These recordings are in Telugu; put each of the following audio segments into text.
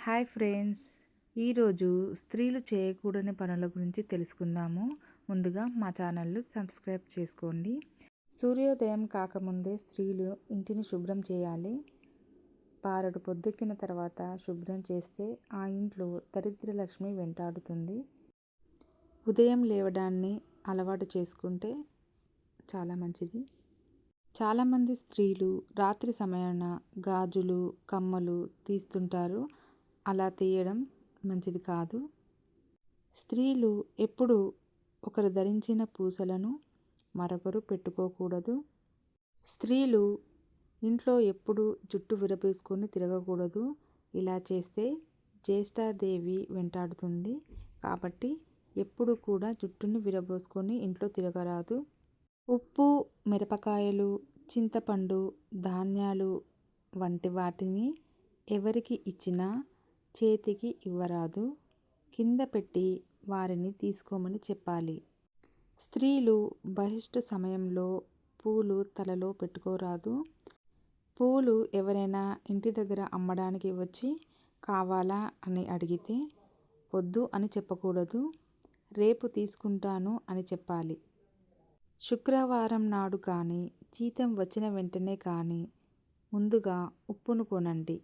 హాయ్ ఫ్రెండ్స్, ఈరోజు స్త్రీలు చేయకూడని పనుల గురించి తెలుసుకుందాము. ముందుగా మా ఛానల్ను సబ్స్క్రైబ్ చేసుకోండి. సూర్యోదయం కాకముందే స్త్రీలు ఇంటిని శుభ్రం చేయాలి. పారడు పొద్దెక్కిన తర్వాత శుభ్రం చేస్తే ఆ ఇంట్లో దరిద్రలక్ష్మి వెంటాడుతుంది. ఉదయం లేవడాన్ని అలవాటు చేసుకుంటే చాలా మంచిది. చాలామంది స్త్రీలు రాత్రి సమయాన గాజులు, కమ్మలు తీస్తుంటారు. అలా తీయడం మంచిది కాదు. స్త్రీలు ఎప్పుడు ఒకరు ధరించిన పూసలను మరొకరు పెట్టుకోకూడదు. స్త్రీలు ఇంట్లో ఎప్పుడు జుట్టు విరబోసుకొని తిరగకూడదు. ఇలా చేస్తే జ్యేష్ఠాదేవి వెంటాడుతుంది. కాబట్టి ఎప్పుడు కూడా జుట్టుని విరబోసుకొని ఇంట్లో తిరగరాదు. ఉప్పు, మిరపకాయలు, చింతపండు, ధాన్యాలు వంటి వాటిని ఎవరికి ఇచ్చినా చేతికి ఇవ్వరాదు. కింద పెట్టి వారిని తీసుకోమని చెప్పాలి. స్త్రీలు బహిష్టు సమయంలో పూలు తలలో పెట్టుకోరాదు. పూలు ఎవరైనా ఇంటి దగ్గర అమ్మడానికి వచ్చి కావాలా అని అడిగితే వద్దు అని చెప్పకూడదు. రేపు తీసుకుంటాను అని చెప్పాలి. శుక్రవారం నాడు కానీ, జీతం వచ్చిన వెంటనే కానీ ముందుగా ఉప్పును కొనండి.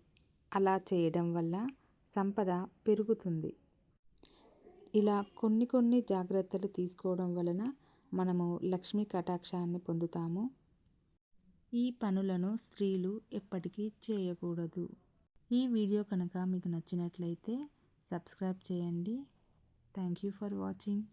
అలా చేయడం వల్ల సంపద పెరుగుతుంది. ఇలా కొన్ని జాగ్రత్తలు తీసుకోవడం వలన మనము లక్ష్మీ కటాక్షాన్ని పొందుతాము. ఈ పనులను స్త్రీలు ఎప్పటికీ చేయకూడదు. ఈ వీడియో కనుక మీకు నచ్చినట్లయితే సబ్స్క్రైబ్ చేయండి. Thank you for watching.